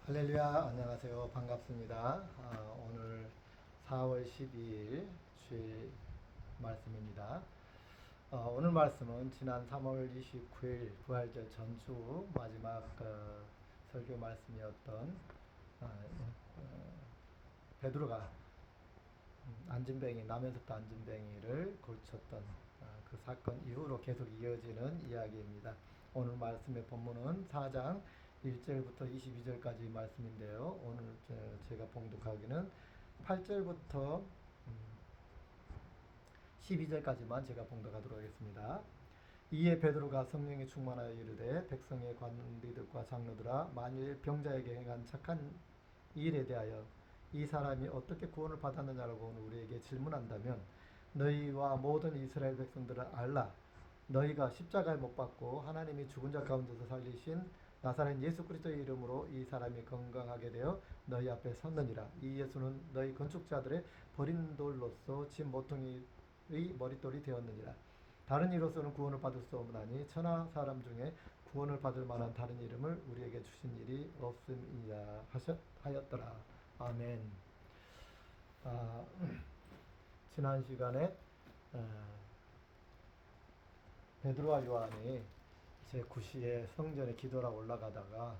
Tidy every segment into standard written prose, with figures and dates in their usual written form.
할렐루야, 안녕하세요. 반갑습니다. 오늘 4월 12일 주일 말씀입니다. 오늘 말씀은 지난 3월 29일 부활절 전주 마지막 설교 말씀이었던 베드로가 안진뱅이, 남에서부터 안진뱅이를 고쳤던 그 사건 이후로 계속 이어지는 이야기입니다. 오늘 말씀의 본문은 4장 1절부터 22절까지 말씀인데요. 오늘 제가 봉독하기는 8절부터 12절까지만 제가 봉독하도록 하겠습니다. 이에 베드로가 성령에 충만하여 이르되 백성의 관리들과 장로들아, 만일 병자에게 행한 착한 일에 대하여 이 사람이 어떻게 구원을 받았느냐라고 우리에게 질문한다면, 너희와 모든 이스라엘 백성들은 알라. 너희가 십자가에 못 박고 하나님이 죽은 자 가운데서 살리신 나사렛 예수 그리스도의 이름으로 이 사람이 건강하게 되어 너희 앞에 섰느니라. 이 예수는 너희 건축자들의 버린 돌로서 집 모퉁이의 머릿돌이 되었느니라. 다른 이로서는 구원을 받을 수 없나니 천하 사람 중에 구원을 받을 만한 다른 이름을 우리에게 주신 일이 없음이야 하였더라. 아멘. 아, 지난 시간에 베드로와 요한이 제9시에 성전에 기도하러 올라가다가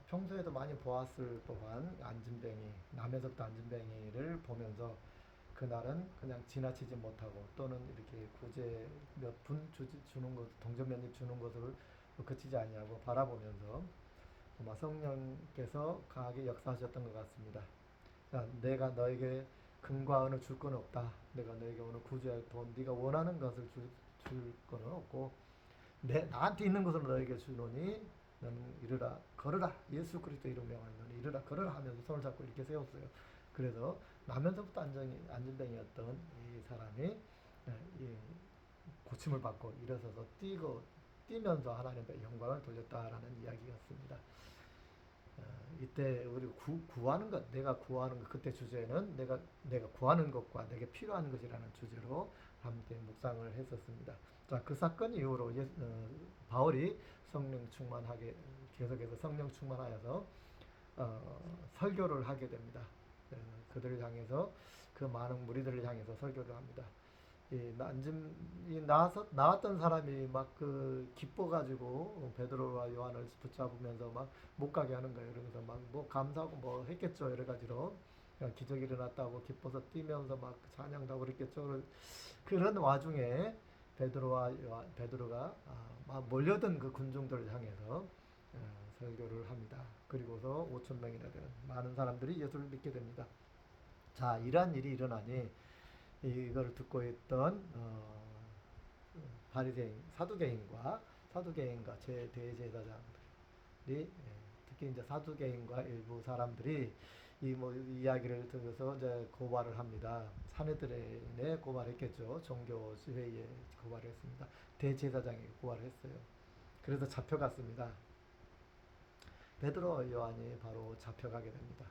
평소에도 많이 보았을 법한 안진뱅이, 남에서부터 안진뱅이를 보면서 그날은 그냥 지나치지 못하고, 또는 이렇게 구제 몇 분 주는 것, 동전 몇 입 주는 것을 그치지 아니하고 바라보면서 아마 성령께서 강하게 역사하셨던 것 같습니다. 내가 너에게 금과 은을 줄 건 없다. 내가 너에게 오늘 구제할 돈, 네가 원하는 것을 줄 거는 없고, 나한테 있는 것을 너에게 주노니 너는 이르라 걸으라, 예수 그리스도 이름 명하는 너는 이르라 걸으라 하면서 손을 잡고 이렇게 세웠어요. 그래서 나면서부터 안진뱅이였던 이 사람이 고침을 받고 일어서서 뛰면서 하나님의 영광을 돌렸다라는 이야기였습니다. 이때 우리 구하는 것, 내가 구하는 것, 그때 주제는 내가 구하는 것과 내게 필요한 것이라는 주제로 함께 묵상을 했었습니다. 자, 그 사건 이후로 바울이 성령 충만하게, 계속해서 성령 충만하여서 설교를 하게 됩니다. 그들을 향해서, 그 많은 무리들을 향해서 설교를 합니다. 나왔던 사람이 막 기뻐가지고 베드로와 요한을 붙잡으면서 막 못 가게 하는 거예요. 그러면서 막 뭐 감사하고 뭐 했겠죠. 여러 가지로. 기적이 일어났다고 기뻐서 뛰면서 막 찬양도 하고 그랬겠죠. 그런 와중에 베드로가 막 몰려든 그 군중들을 향해서 설교를 합니다. 그리고서 5천 명이나 되는 많은 사람들이 예수를 믿게 됩니다. 자, 이러한 일이 일어나니 이걸 듣고 있던 바리새인, 사두개인과 제 대제사장들이, 특히 이제 사두개인과 일부 사람들이 이야기를 들어서 이제 고발을 합니다. 사내들에 고발했겠죠. 종교 회의에 고발을 했습니다. 대제사장이 고발을 했어요. 그래서 잡혀갔습니다. 베드로와 요한이 바로 잡혀가게 됩니다.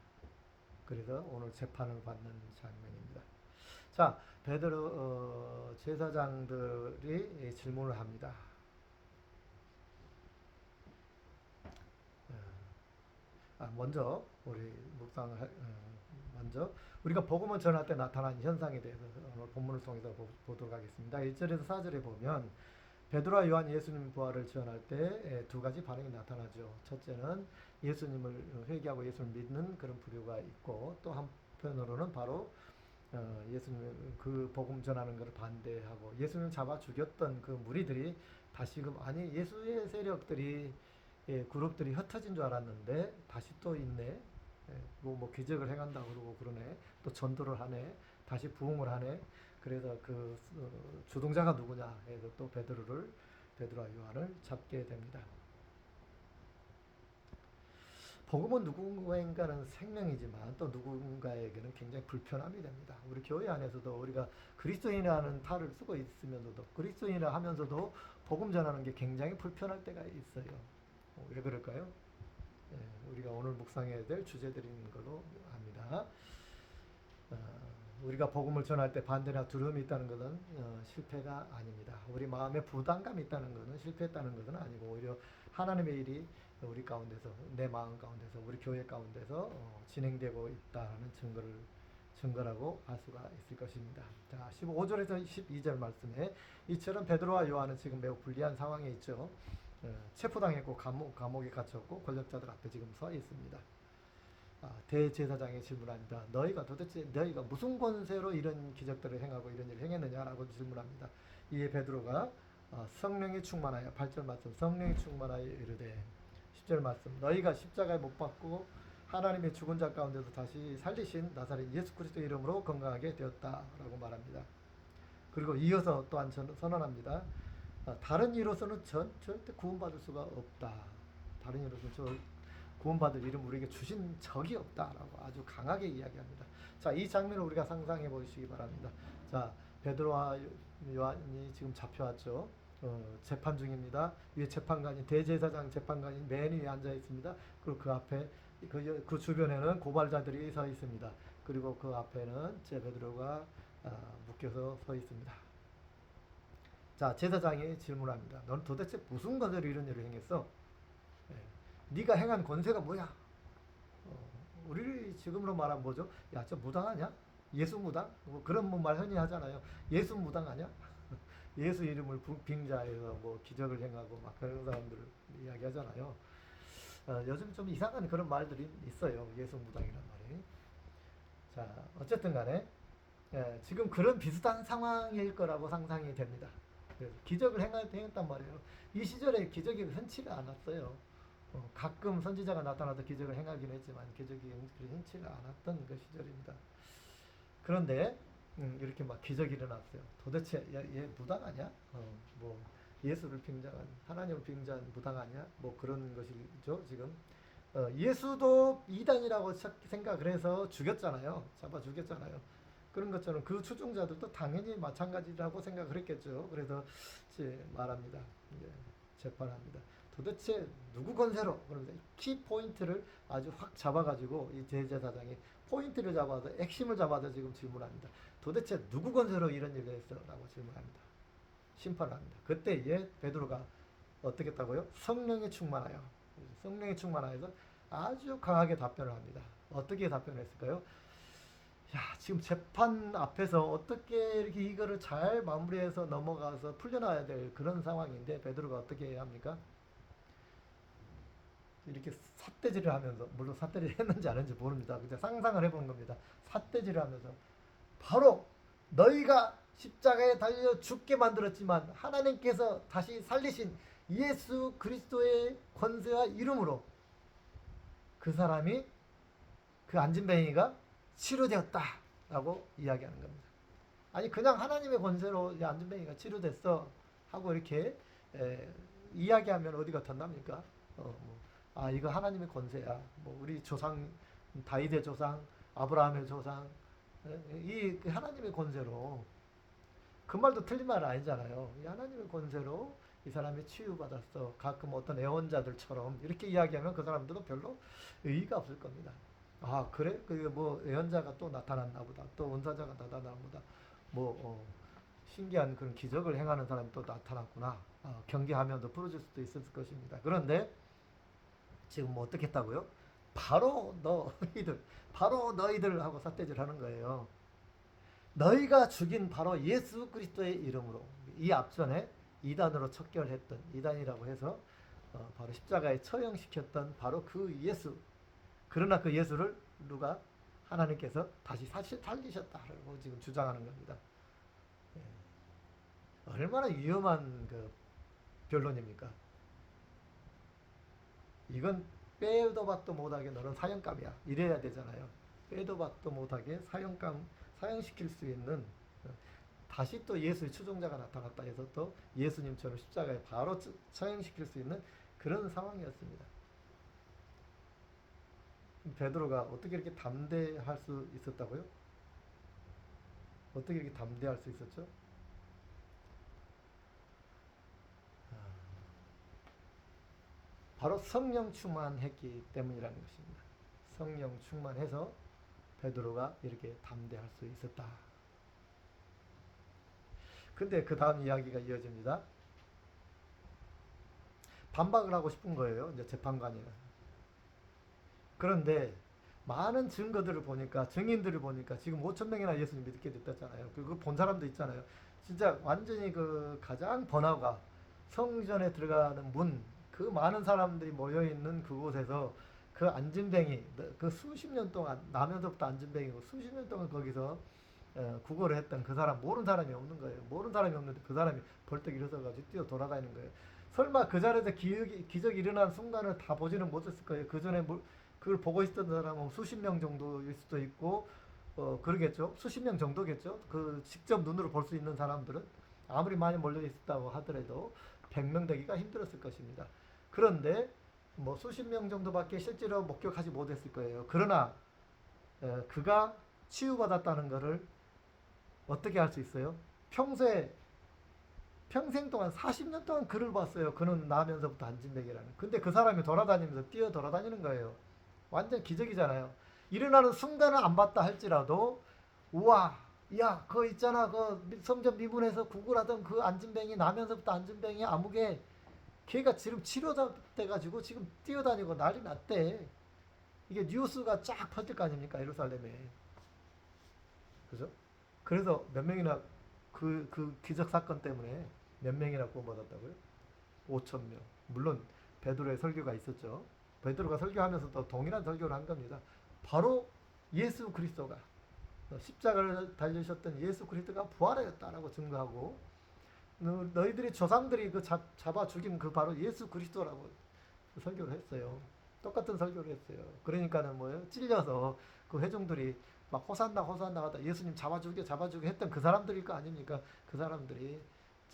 그래서 오늘 재판을 받는 장면입니다. 자, 베드로 제사장들이 질문을 합니다. 먼저 우리 먼저 우리가 복음을 전할 때 나타난 현상에 대해서 오늘 본문을 통해서 보도록 하겠습니다. 1절에서 4절에 보면 베드로와 요한 예수님 부활을 전할 때 두 가지 반응이 나타나죠. 첫째는 예수님을 회개하고 예수를 믿는 그런 부류가 있고, 또 한편으로는 바로 예수님 그 복음 전하는 것을 반대하고, 예수님 잡아 죽였던 그 무리들이 다시금, 아니 예수의 세력들이, 그룹들이 흩어진 줄 알았는데 다시 또 있네. 뭐 기적을 행한다고 그러고 그러네. 또 전도를 하네. 다시 부흥을 하네. 그래서 주동자가 누구냐 해서 또 베드로와 요한을 잡게 됩니다. 복음은 누군가에게는 생명이지만 또 누군가에게는 굉장히 불편함이 됩니다. 우리 교회 안에서도 우리가 그리스도인이라는 탈을 쓰고 있으면서도, 그리스도인이라 하면서도 복음 전하는 게 굉장히 불편할 때가 있어요. 왜 그럴까요? 우리가 오늘 묵상해야 될 주제들인 걸로 압니다. 우리가 복음을 전할 때 반대나 두려움이 있다는 것은 실패가 아닙니다. 우리 마음에 부담감이 있다는 것은 실패했다는 것은 아니고, 오히려 하나님의 일이 우리 가운데서, 내 마음 가운데서, 우리 교회 가운데서 진행되고 있다는 증거라고 알 수가 있을 것입니다. 자, 15절에서 12절 말씀에 이처럼 베드로와 요한은 지금 매우 불리한 상황에 있죠. 체포당했고 감옥에 갇혔고 권력자들 앞에 지금 서 있습니다. 대제사장이 질문합니다. 너희가 무슨 권세로 이런 기적들을 행하고 이런 일을 행했느냐라고 질문합니다. 이에 베드로가 성령이 충만하여 8절 말씀 성령이 충만하여 이르되 10절 말씀 너희가 십자가에 못 박고 하나님의 죽은 자 가운데서 다시 살리신 나사렛 예수 그리스도 이름으로 건강하게 되었다라고 말합니다. 그리고 이어서 또한 선언합니다. 다른 이로서는 절대 구원받을 수가 없다. 다른 이로서는 구원받을 이름 우리에게 주신 적이 없다라고 아주 강하게 이야기합니다. 자, 이 장면을 우리가 상상해 보시기 바랍니다. 자, 베드로와 요한이 지금 잡혀왔죠. 재판 중입니다. 위에 재판관이 대제사장 재판관이 맨 위에 앉아 있습니다. 그리고 그 앞에 그 주변에는 고발자들이 서 있습니다. 그리고 그 앞에는 베드로가 묶여서 서 있습니다. 자, 제사장이 질문합니다. 너는 도대체 무슨 권세로 이런 일을 행했어? 네가 행한 권세가 뭐야? 우리 지금으로 말하면 뭐죠? 야, 저 무당하냐? 예수 무당? 뭐 그런 말 흔히 하잖아요. 예수 무당하냐? 예수 이름을 빙자해서 뭐 기적을 행하고 막 그런 사람들을 이야기하잖아요. 요즘 좀 이상한 그런 말들이 있어요. 예수 무당이란 말이. 자, 어쨌든 간에 지금 그런 비슷한 상황일 거라고 상상이 됩니다. 그래서 기적을 행했단 말이에요. 이 시절에 기적이 흔치가 않았어요. 가끔 선지자가 나타나서 기적을 행하긴 했지만 기적이 흔치가 않았던 그 시절입니다. 그런데 이렇게 막 기적이 일어났어요. 도대체 얘 무당 아니야? 뭐 예수를 빙자한 하나님을 빙자한 무당 아니야? 뭐 그런 것이죠. 지금 예수도 이단이라고 생각을 해서 죽였잖아요. 잡아 죽였잖아요. 그런 것처럼 그 추종자들도 당연히 마찬가지라고 생각을 했겠죠. 그래서 말합니다. 재판합니다. 도대체 누구 권세로? 그러면서 키 포인트를 아주 확 잡아가지고 이 대제사장이 포인트를 잡아서 핵심을 잡아서 지금 질문합니다. 도대체 누구 권세로 이런 일을 했어? 라고 질문합니다. 심판을 합니다. 그때 베드로가 어떻게 했다고요? 성령이 충만하여. 성령이 충만하여서 아주 강하게 답변을 합니다. 어떻게 답변했을까요? 야, 지금 재판 앞에서 어떻게 이렇게 이거를 잘 마무리해서 넘어가서 풀려나야 될 그런 상황인데 베드로가 어떻게 해야 합니까? 이렇게 삿대질을 하면서, 물론 삿대질을 했는지 안 했는지 모릅니다. 그냥 상상을 해보는 겁니다. 삿대질을 하면서 바로 너희가 십자가에 달려 죽게 만들었지만 하나님께서 다시 살리신 예수 그리스도의 권세와 이름으로 그 사람이, 그 안진뱅이가 치료되었다라고 이야기하는 겁니다. 아니 그냥 하나님의 권세로 안진뱅이가 치료됐어 하고 이렇게 이야기하면 어디가 덧납니까? 이거 하나님의 권세야. 뭐 우리 조상 다윗의 조상, 아브라함의 조상, 이 하나님의 권세로, 그 말도 틀린 말은 아니잖아요. 이 하나님의 권세로 이 사람이 치유받았어. 가끔 어떤 애원자들처럼 이렇게 이야기하면 그 사람들도 별로 의의가 없을 겁니다. 그래? 뭐 애원자가 또 나타났나 보다. 또 은사자가 나타났나 보다. 뭐 신기한 그런 기적을 행하는 사람이 또 나타났구나. 경계하면서 부러질 수도 있을 것입니다. 그런데 지금 뭐 어떻게 했다고요? 바로 너희들 하고 삿대질 하는 거예요. 너희가 죽인 바로 예수 그리스도의 이름으로, 이 앞전에 이단으로 척결했던, 이단이라고 해서 바로 십자가에 처형시켰던 바로 그 예수. 그러나 그 예수를 누가? 하나님께서 다시 살리셨다라고 지금 주장하는 겁니다. 얼마나 위험한 그 변론입니까? 이건 빼도 박도 못하게 너는 사형감이야. 이래야 되잖아요. 빼도 박도 못하게 사형시킬 수 있는, 다시 또 예수의 추종자가 나타났다 해서 또 예수님처럼 십자가에 바로 처형시킬 수 있는 그런 상황이었습니다. 베드로가 어떻게 이렇게 담대할 수 있었다고요? 어떻게 이렇게 담대할 수 있었죠? 바로 성령 충만했기 때문이라는 것입니다. 성령 충만해서 베드로가 이렇게 담대할 수 있었다. 근데 그 다음 이야기가 이어집니다. 반박을 하고 싶은 거예요. 이제 재판관이. 그런데 많은 증거들을 보니까, 증인들을 보니까 지금 5천 명이나 예수님 믿게 됐잖아요. 그리고 본 사람도 있잖아요. 진짜 완전히 그 가장 번화가, 성전에 들어가는 문, 그 많은 사람들이 모여 있는 그곳에서 그 안진뱅이, 그 수십 년 동안 나면서부터 안진뱅이고 수십 년 동안 거기서 구걸을 했던 그 사람, 모르는 사람이 없는 거예요. 모르는 사람이 없는데 그 사람이 벌떡 일어서가지고 뛰어 돌아다니는 거예요. 설마 그 자리에서 기적이 일어난 순간을 다 보지는 못했을 거예요. 그 전에 그걸 보고 있었던 사람은 수십 명 정도일 수도 있고, 그러겠죠. 수십 명 정도겠죠. 그 직접 눈으로 볼 수 있는 사람들은 아무리 많이 몰려 있었다고 하더라도 100명 되기가 힘들었을 것입니다. 그런데 뭐 수십 명 정도밖에 실제로 목격하지 못했을 거예요. 그러나 그가 치유받았다는 것을 어떻게 할 수 있어요? 평생 동안 40년 동안 그를 봤어요. 그는 나면서부터 안진뱅이라는. 근데 그 사람이 돌아다니면서 뛰어 돌아다니는 거예요. 완전 기적이잖아요. 일어나는 순간은 안 봤다 할지라도, 우와, 야, 그거 있잖아. 그 성전 미분에서 구걸하던 그 안진뱅이, 나면서부터 안진뱅이 아무개, 걔가 지금 치료돼가지고 지금 뛰어다니고 난리 났대. 이게 뉴스가 쫙 퍼질 거 아닙니까? 예루살렘에. 그죠? 그래서 몇 명이나 그 기적 사건 때문에 몇 명이나 구원받았다고요? 5천 명. 물론 베드로의 설교가 있었죠. 베드로가 설교하면서도 동일한 설교를 한 겁니다. 바로 예수 그리스도가, 십자가를 달리셨던 예수 그리스도가 부활하였다라고 증거하고, 너희들이 조상들이 그 잡아 죽인 그 바로 예수 그리스도라고 설교를 했어요. 똑같은 설교를 했어요. 그러니까는 뭐예요? 찔려서 그 회중들이 막 호산나 호산나 하다 예수님 잡아주게 했던 그 사람들일 거 아닙니까? 그 사람들이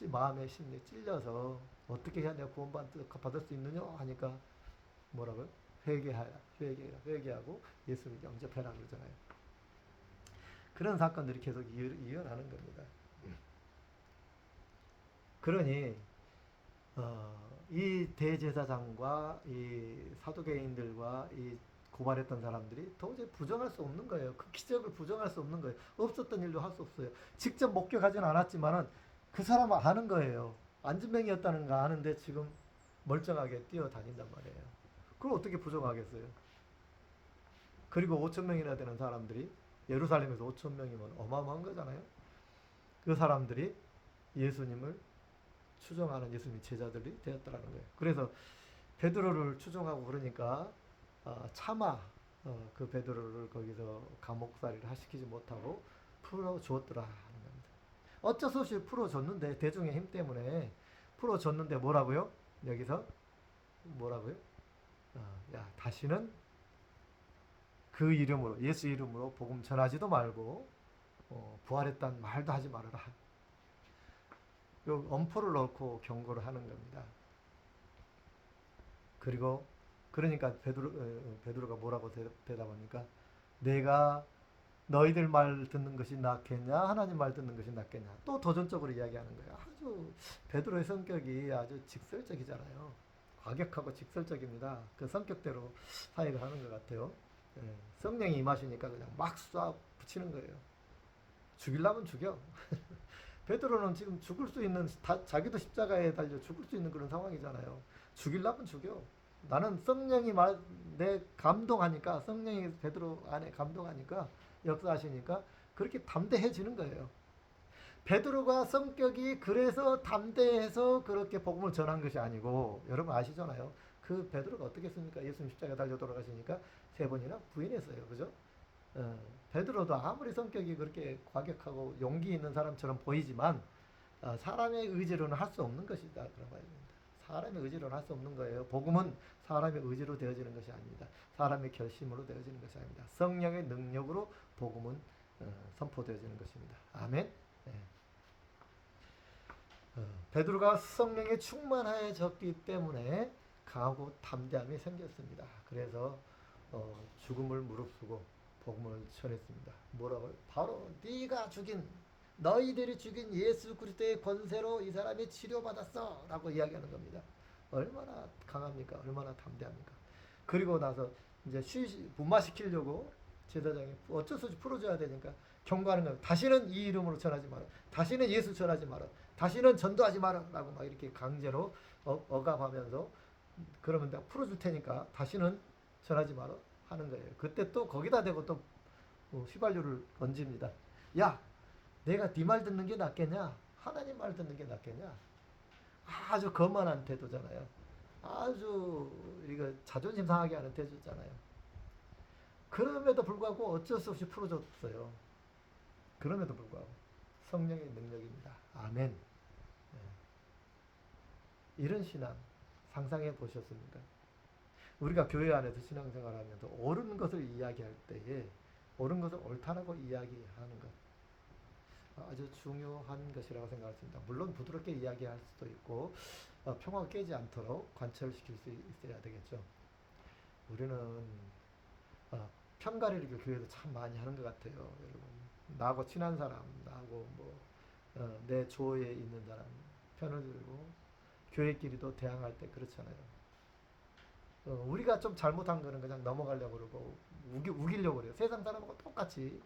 마음의 심리에 찔려서 어떻게 해야 내가 구원받을 수 있느냐 하니까 뭐라고요? 회개하고 예수님 영접해라 그러잖아요. 그런 사건들이 계속 이어나는 겁니다. 그러니 이 대제사장과 이 사두개인들과 이 고발했던 사람들이 도저히 부정할 수 없는 거예요. 그 기적을 부정할 수 없는 거예요. 없었던 일도 할 수 없어요. 직접 목격하지는 않았지만은 그 사람은 아는 거예요. 안진뱅이였다는 거 아는데 지금 멀쩡하게 뛰어다닌단 말이에요. 그걸 어떻게 부정하겠어요? 그리고 5천 명이나 되는 사람들이, 예루살렘에서 5천 명이면 어마어마한 거잖아요. 그 사람들이 예수님을 추종하는 예수님 제자들이 되었다라는 거예요. 그래서 베드로를 추종하고 그러니까 차마 그 베드로를 거기서 감옥살이를 시키지 못하고 풀어주었더라 하는 겁니다. 어쩔 수 없이 풀어줬는데, 대중의 힘 때문에 풀어줬는데 뭐라고요? 여기서 뭐라고요? 야, 다시는 그 이름으로, 예수 이름으로 복음 전하지도 말고 부활했다는 말도 하지 말아라. 요 엄포를 넣고 경고를 하는 겁니다. 그리고 그러니까 베드로가 뭐라고 대답합니까? 내가 너희들 말 듣는 것이 낫겠냐, 하나님 말 듣는 것이 낫겠냐. 또 도전적으로 이야기하는 거예요. 아주 베드로의 성격이 아주 직설적이잖아요. 과격하고 직설적입니다. 그 성격대로 사역을 하는 것 같아요. 성령이 임하시니까 그냥 막 쏴 붙이는 거예요. 죽이려면 죽여. 베드로는 지금 죽을 수 있는, 자기도 십자가에 달려 죽을 수 있는 그런 상황이잖아요. 죽이려면 죽여. 나는 성령이 내 감동하니까, 성령이 베드로 안에 감동하니까, 역사하시니까 그렇게 담대해지는 거예요. 베드로가 성격이 그래서 담대해서 그렇게 복음을 전한 것이 아니고, 여러분 아시잖아요. 그 베드로가 어떻게 했습니까? 예수님 십자가에 달려 돌아가시니까 3번이나 부인했어요. 그죠? 베드로도 아무리 성격이 그렇게 과격하고 용기 있는 사람처럼 보이지만 사람의 의지로는 할 수 없는 것이다. 그런 말입니다. 사람의 의지로는 할 수 없는 거예요. 복음은 사람의 의지로 되어지는 것이 아닙니다. 사람의 결심으로 되어지는 것이 아닙니다. 성령의 능력으로 복음은 선포되어지는 것입니다. 아멘. 네. 베드로가 성령에 충만해졌기 때문에 강하고 담대함이 생겼습니다. 그래서 죽음을 무릅쓰고 복음을 전했습니다. 뭐라고요? 바로 네가 죽인, 너희들이 죽인 예수 그리스도의 권세로 이 사람이 치료받았어 라고 이야기하는 겁니다. 얼마나 강합니까? 얼마나 담대합니까? 그리고 나서 이제 분마시키려고 제사장이 어쩔 수 없이 풀어줘야 되니까 경고하는 겁니다. 다시는 이 이름으로 전하지 마라. 다시는 예수 전하지 마라. 다시는 전도하지 마라 라고 막 이렇게 강제로 억압하면서 그러면 내가 풀어줄 테니까 다시는 전하지 마라 하는 거예요. 그때 또 거기다 대고 또 휘발유를 얹습니다. 야, 내가 네 말 듣는 게 낫겠냐? 하나님 말 듣는 게 낫겠냐? 아주 거만한 태도잖아요. 아주 이거 자존심 상하게 하는 태도잖아요. 그럼에도 불구하고 어쩔 수 없이 풀어줬어요. 그럼에도 불구하고 성령의 능력입니다. 아멘. 네. 이런 신앙 상상해 보셨습니까? 우리가 교회 안에서 신앙생활하면서 옳은 것을 이야기할 때에 옳은 것을 옳다라고 이야기하는 것 아주 중요한 것이라고 생각했습니다. 물론 부드럽게 이야기할 수도 있고 평화가 깨지 않도록 관철시킬 수 있어야 되겠죠. 우리는 편가르기를 교회에서 참 많이 하는 것 같아요. 여러분 나하고 친한 사람, 나하고 내 조에 있는 사람 편을 들고 교회끼리도 대항할 때 그렇잖아요. 우리가 좀 잘못한 거는 그냥 넘어가려고 그러고 우기려고 그래요. 세상 사람하고 똑같이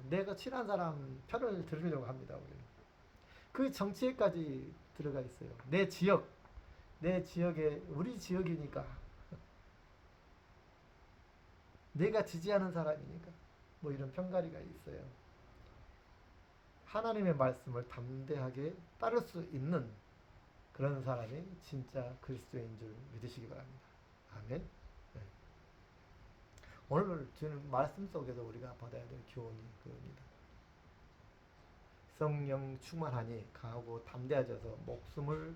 내가 친한 사람 편을 들으려고 합니다. 우리는. 그 정치에까지 들어가 있어요. 내 지역에 우리 지역이니까 내가 지지하는 사람이니까 뭐 이런 편가리가 있어요. 하나님의 말씀을 담대하게 따를 수 있는 그런 사람이 진짜 그리스도인 줄 믿으시기 바랍니다. 아멘. 네. 오늘 주는 말씀 속에서 우리가 받아야 될 교훈이 그겁니다. 성령 충만하니 강하고 담대해져서 목숨을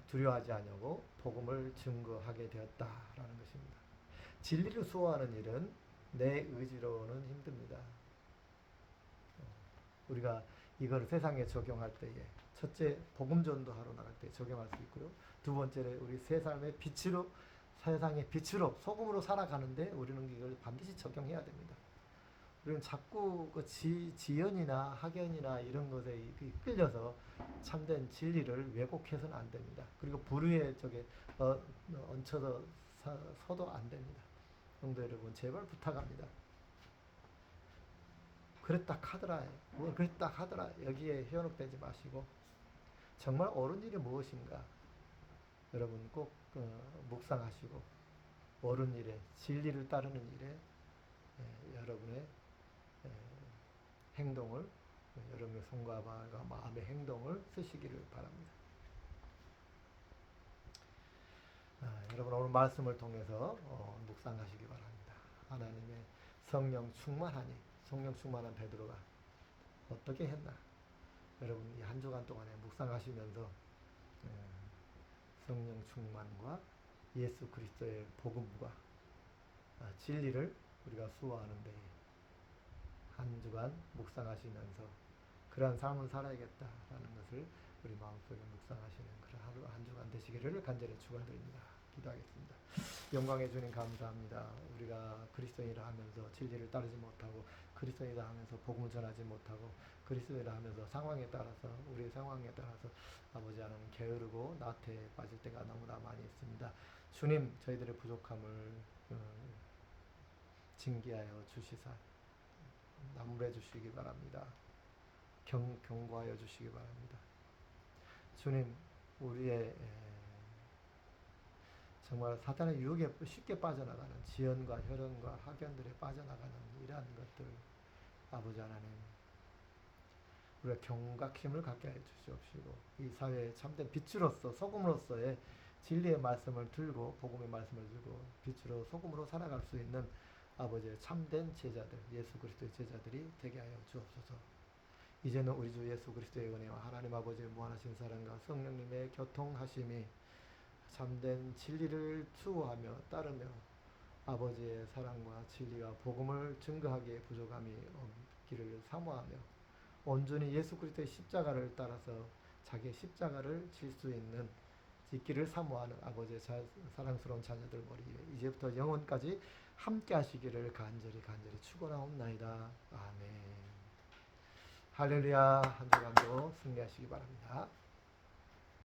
두려워하지 아니하고 복음을 증거하게 되었다라는 것입니다. 진리를 수호하는 일은 내 의지로는 힘듭니다. 우리가 이걸 세상에 적용할 때에 첫째 복음 전도하러 나갈 때 적용할 수 있고요. 두 번째는 우리 세상의 빛으로 소금으로 살아가는데 우리는 이걸 반드시 적용해야 됩니다. 우리는 자꾸 그 지연이나 학연이나 이런 것에 이끌려서 참된 진리를 왜곡해서는 안 됩니다. 그리고 불의의 쪽에 얹혀서 서도 안 됩니다. 성도 여러분 제발 부탁합니다. 그랬다 하더라. 뭐 그랬다 하더라. 여기에 현혹되지 마시고 정말 옳은 일이 무엇인가 여러분 꼭 묵상하시고 옳은 일에 진리를 따르는 일에 여러분의 행동을 여러분의 손과 발과 마음의 행동을 쓰시기를 바랍니다. 여러분 오늘 말씀을 통해서 묵상하시기 바랍니다. 하나님의 성령 충만한 베드로가 어떻게 했나? 여러분 이 한 주간 동안에 묵상하시면서 성령 충만과 예수 그리스도의 복음과 진리를 우리가 수호하는 데 한 주간 묵상하시면서 그러한 삶을 살아야겠다라는 것을 우리 마음속에 묵상하시는 그런 하루 한 주간 되시기를 간절히 축원드립니다. 기도하겠습니다. 영광의 주님 감사합니다. 우리가 그리스도인이라 하면서 진리를 따르지 못하고 그리스도인이라 하면서 복음을 전하지 못하고 그리스도인이라 하면서 상황에 따라서 우리의 상황에 따라서 아버지 하나님 게으르고 나태에 빠질 때가 너무나 많이 있습니다. 주님 저희들의 부족함을 징계하여 주시사 남물해 주시기 바랍니다. 경고하여 주시기 바랍니다. 주님 우리의 정말 사탄의 유혹에 쉽게 빠져나가는 지연과 혈연과 학연들에 빠져나가는 이러한 것들 아버지 하나님 우리가 경각심을 갖게 해 주시옵시고 이 사회에 참된 빛으로서 소금으로서의 진리의 말씀을 들고 복음의 말씀을 들고 빛으로 소금으로 살아갈 수 있는 아버지의 참된 제자들 예수 그리스도의 제자들이 되게 하여 주옵소서. 이제는 우리 주 예수 그리스도의 은혜와 하나님 아버지의 무한하신 사랑과 성령님의 교통하심이 참된 진리를 추구하며 따르며 아버지의 사랑과 진리와 복음을 증거하기에 부족함이 없기를 사모하며 온전히 예수 그리스도의 십자가를 따라서 자기의 십자가를 질 수 있는 짓기를 사모하는 아버지의 사랑스러운 자녀들 머리에 이제부터 영원까지 함께 하시기를 간절히 축원하옵나이다. 아멘. 할렐루야. 한 주간도 승리하시기 바랍니다.